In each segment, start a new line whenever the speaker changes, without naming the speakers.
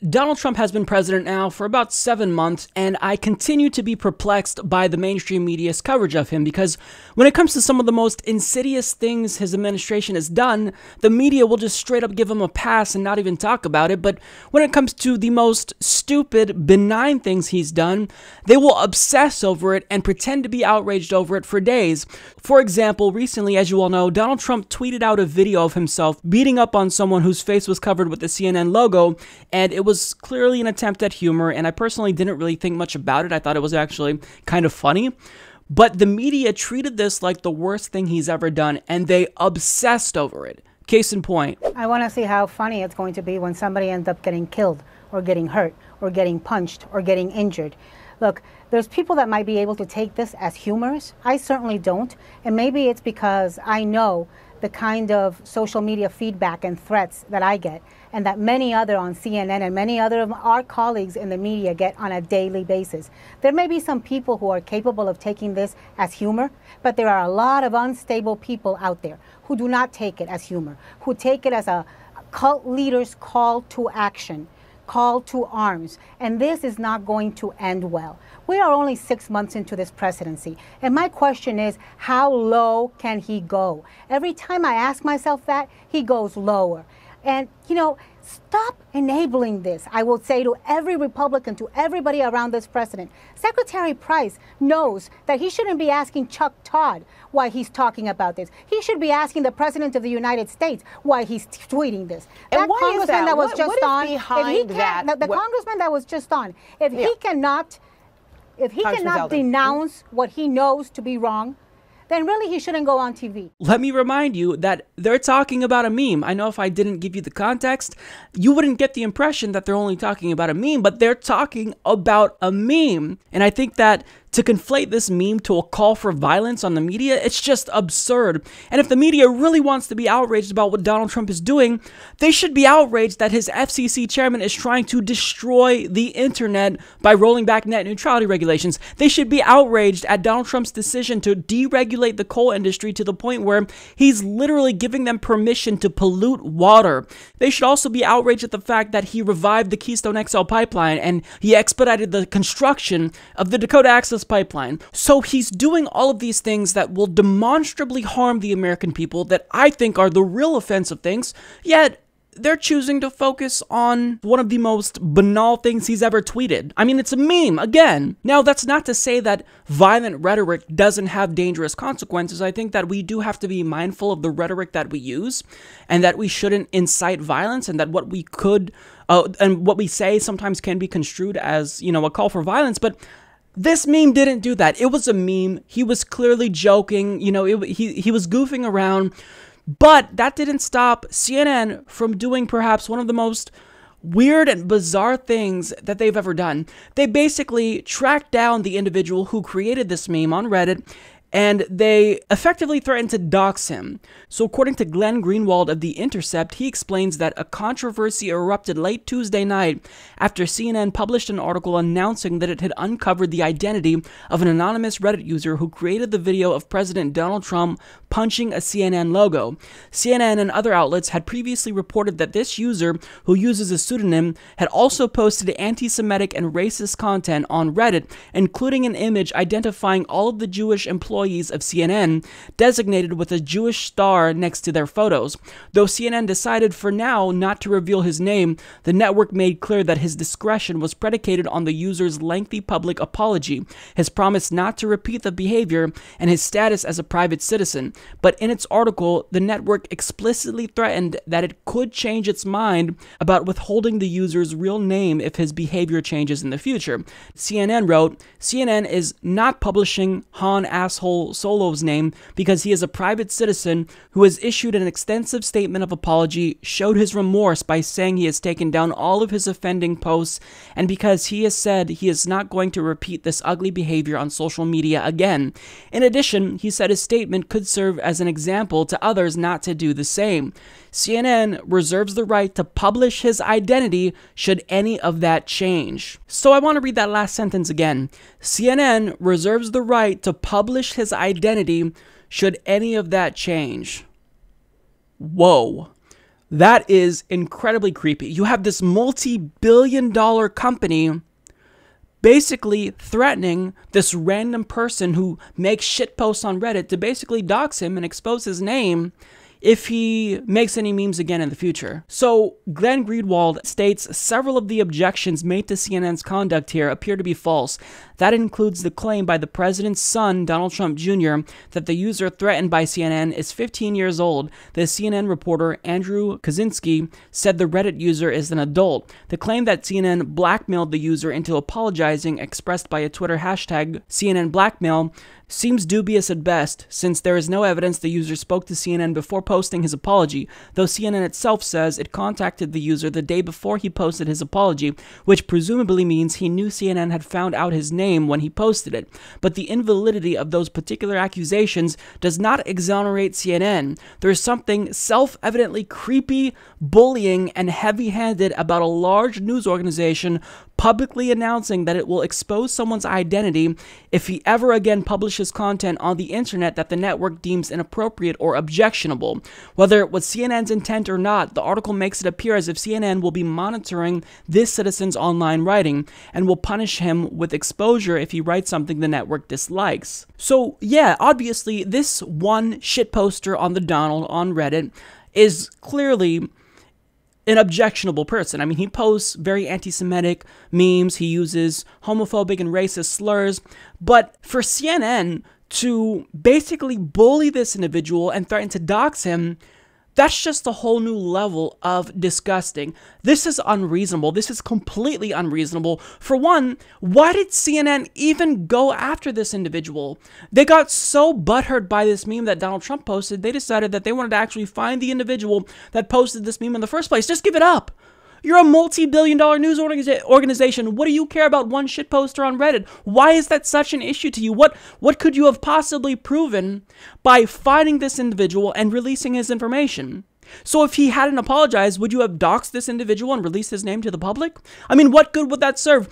Donald Trump has been president now for about 7 months, and I continue to be perplexed by the mainstream media's coverage of him because when it comes to some of the most insidious things his administration has done, the media will just straight up give him a pass and not even talk about it. But when it comes to the most stupid, benign things he's done, they will obsess over it and pretend to be outraged over it for days. For example, recently, as you all know, Donald Trump tweeted out a video of himself beating up on someone whose face was covered with the CNN logo, and it was clearly an attempt at humor, and I personally didn't really think much about it. I thought it was actually kind of funny. But the media treated this like the worst thing he's ever done, and they obsessed over it. Case in point.
I want to see how funny it's going to be when somebody ends up getting killed, or getting hurt, or getting punched, or getting injured. Look, there's people that might be able to take this as humorous. I certainly don't. And maybe it's because I know the kind of social media feedback and threats that I get, and that many other on CNN and many other of our colleagues in the media get on a daily basis. There may be some people who are capable of taking this as humor, but there are a lot of unstable people out there who do not take it as humor, who take it as a cult leader's call to action, call to arms, and this is not going to end well. We are only 6 months into this presidency, and my question is, how low can he go? Every time I ask myself that, he goes lower. And, you know, stop enabling this. I will say to every Republican, to everybody around this president, Secretary Price knows that he shouldn't be asking Chuck Todd why he's talking about this. He should be asking the President of the United States why he's tweeting this.
And
that congressman that was just on,
the
congressman that was just on, if he cannot denounce what he knows to be wrong, then really he shouldn't go on TV.
Let me remind you that they're talking about a meme. I know if I didn't give you the context, you wouldn't get the impression that they're only talking about a meme, but they're talking about a meme. And I think that to conflate this meme to a call for violence on the media, it's just absurd. And if the media really wants to be outraged about what Donald Trump is doing, they should be outraged that his FCC chairman is trying to destroy the internet by rolling back net neutrality regulations. They should be outraged at Donald Trump's decision to deregulate the coal industry to the point where he's literally giving them permission to pollute water. They should also be outraged at the fact that he revived the Keystone XL pipeline and he expedited the construction of the Dakota Access pipeline. So he's doing all of these things that will demonstrably harm the American people that I think are the real offensive things, yet they're choosing to focus on one of the most banal things he's ever tweeted. I mean, it's a meme, again. Now, that's not to say that violent rhetoric doesn't have dangerous consequences. I think that we do have to be mindful of the rhetoric that we use, and that we shouldn't incite violence, and that what we could, and what we say sometimes can be construed as, you know, a call for violence, but this meme didn't do that. It was a meme. He was clearly joking. You know, he was goofing around. But that didn't stop CNN from doing perhaps one of the most weird and bizarre things that they've ever done. They basically tracked down the individual who created this meme on Reddit, and they effectively threatened to dox him. So according to Glenn Greenwald of The Intercept, he explains that a controversy erupted late Tuesday night after CNN published an article announcing that it had uncovered the identity of an anonymous Reddit user who created the video of President Donald Trump punching a CNN logo. CNN and other outlets had previously reported that this user, who uses a pseudonym, had also posted anti-Semitic and racist content on Reddit, including an image identifying all of the Jewish employees of CNN, designated with a Jewish star next to their photos. Though CNN decided for now not to reveal his name, the network made clear that his discretion was predicated on the user's lengthy public apology, his promise not to repeat the behavior, and his status as a private citizen. But in its article, the network explicitly threatened that it could change its mind about withholding the user's real name if his behavior changes in the future. CNN wrote, CNN is not publishing Han Asshole Solo's name because he is a private citizen who has issued an extensive statement of apology, showed his remorse by saying he has taken down all of his offending posts, and because he has said he is not going to repeat this ugly behavior on social media again. In addition, he said his statement could serve as an example to others not to do the same. CNN reserves the right to publish his identity should any of that change. So I want to read that last sentence again. CNN reserves the right to publish his identity should any of that change. Whoa. That is incredibly creepy. You have this multi-billion-dollar company basically threatening this random person who makes shitposts on Reddit to basically dox him and expose his name if he makes any memes again in the future. So Glenn Greenwald states several of the objections made to CNN's conduct here appear to be false. That includes the claim by the president's son, Donald Trump Jr., that the user threatened by CNN is 15 years old. The CNN reporter, Andrew Kaczynski, said the Reddit user is an adult. The claim that CNN blackmailed the user into apologizing, expressed by a Twitter hashtag, CNN blackmail, seems dubious at best, since there is no evidence the user spoke to CNN before posting his apology, though CNN itself says it contacted the user the day before he posted his apology, which presumably means he knew CNN had found out his name when he posted it. But the invalidity of those particular accusations does not exonerate CNN. There is something self-evidently creepy, bullying, and heavy-handed about a large news organization publicly announcing that it will expose someone's identity if he ever again publishes content on the internet that the network deems inappropriate or objectionable. Whether it was CNN's intent or not, the article makes it appear as if CNN will be monitoring this citizen's online writing and will punish him with exposure if he writes something the network dislikes. So yeah, obviously this one shitposter on the Donald on Reddit is clearly an objectionable person. I mean, he posts very anti-Semitic memes, he uses homophobic and racist slurs, but for CNN to basically bully this individual and threaten to dox him, that's just a whole new level of disgusting. This is unreasonable. This is completely unreasonable. For one, why did CNN even go after this individual? They got so butthurt by this meme that Donald Trump posted, they decided that they wanted to actually find the individual that posted this meme in the first place. Just give it up. You're a multi-billion-dollar news organization. What do you care about one shitposter on Reddit? Why is that such an issue to you? What could you have possibly proven by finding this individual and releasing his information? So if he hadn't apologized, would you have doxed this individual and released his name to the public? I mean, what good would that serve?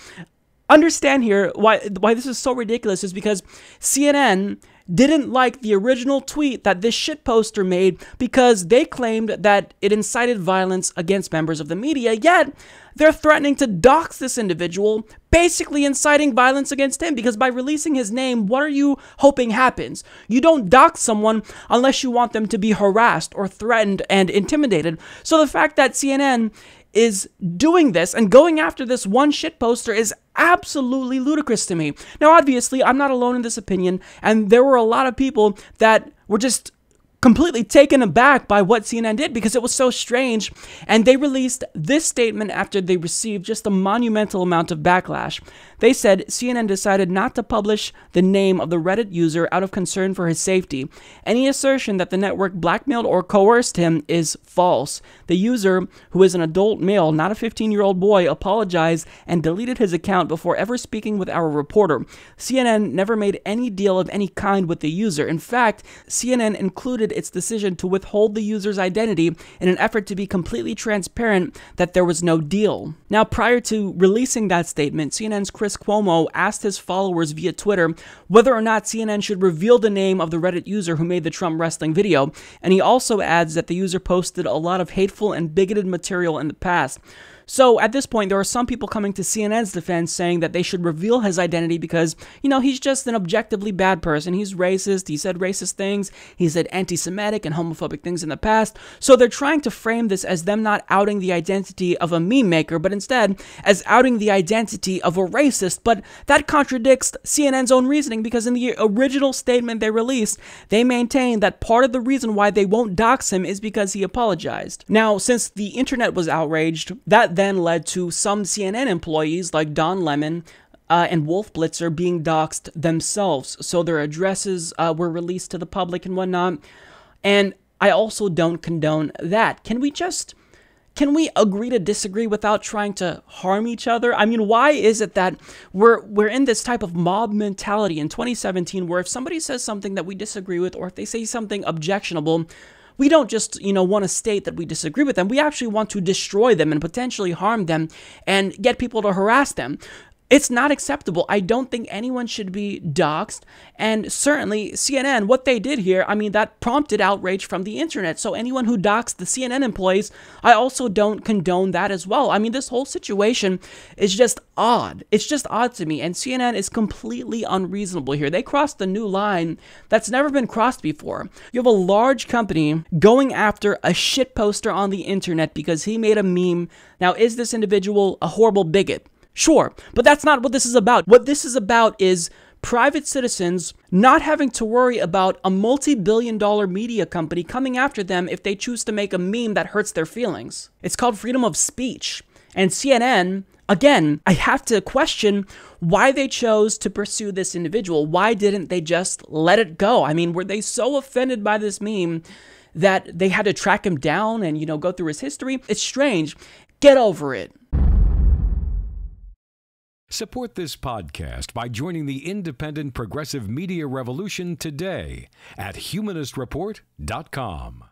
Understand here why this is so ridiculous is because CNN didn't like the original tweet that this shitposter made because they claimed that it incited violence against members of the media, yet they're threatening to dox this individual, basically inciting violence against him, because by releasing his name, what are you hoping happens? You don't dox someone unless you want them to be harassed or threatened and intimidated. So the fact that CNN is doing this and going after this one shitposter is absolutely ludicrous to me. Now, obviously, I'm not alone in this opinion, and there were a lot of people that were just completely taken aback by what CNN did because it was so strange, and they released this statement after they received just a monumental amount of backlash. They said CNN decided not to publish the name of the Reddit user out of concern for his safety. Any assertion that the network blackmailed or coerced him is false. The user, who is an adult male, not a 15-year-old boy, apologized and deleted his account before ever speaking with our reporter. CNN never made any deal of any kind with the user. In fact, CNN included its decision to withhold the user's identity in an effort to be completely transparent that there was no deal. Now, prior to releasing that statement, CNN's Chris Cuomo asked his followers via Twitter whether or not CNN should reveal the name of the Reddit user who made the Trump wrestling video, and he also adds that the user posted a lot of hateful and bigoted material in the past. So at this point, there are some people coming to CNN's defense saying that they should reveal his identity because, you know, he's just an objectively bad person. He's racist. He said racist things. He said anti-Semitic and homophobic things in the past. So they're trying to frame this as them not outing the identity of a meme maker, but instead as outing the identity of a racist. But that contradicts CNN's own reasoning because in the original statement they released, they maintain that part of the reason why they won't dox him is because he apologized. Now, since the internet was outraged, that then led to some CNN employees like Don Lemon and Wolf Blitzer being doxxed themselves. So their addresses were released to the public and whatnot. And I also don't condone that. Can we agree to disagree without trying to harm each other? I mean, why is it that we're in this type of mob mentality in 2017 where if somebody says something that we disagree with or if they say something objectionable, we don't just, want to state that we disagree with them. We actually want to destroy them and potentially harm them and get people to harass them. It's not acceptable. I don't think anyone should be doxxed. And certainly CNN, what they did here, I mean, that prompted outrage from the internet. So anyone who doxed the CNN employees, I also don't condone that as well. I mean, this whole situation is just odd. It's just odd to me. And CNN is completely unreasonable here. They crossed the new line that's never been crossed before. You have a large company going after a shit poster on the internet because he made a meme. Now, is this individual a horrible bigot? Sure, but that's not what this is about. What this is about is private citizens not having to worry about a multi-billion-dollar media company coming after them if they choose to make a meme that hurts their feelings. It's called freedom of speech. And CNN, again, I have to question why they chose to pursue this individual. Why didn't they just let it go? I mean, were they so offended by this meme that they had to track him down and, go through his history? It's strange. Get over it.
Support this podcast by joining the independent progressive media revolution today at humanistreport.com.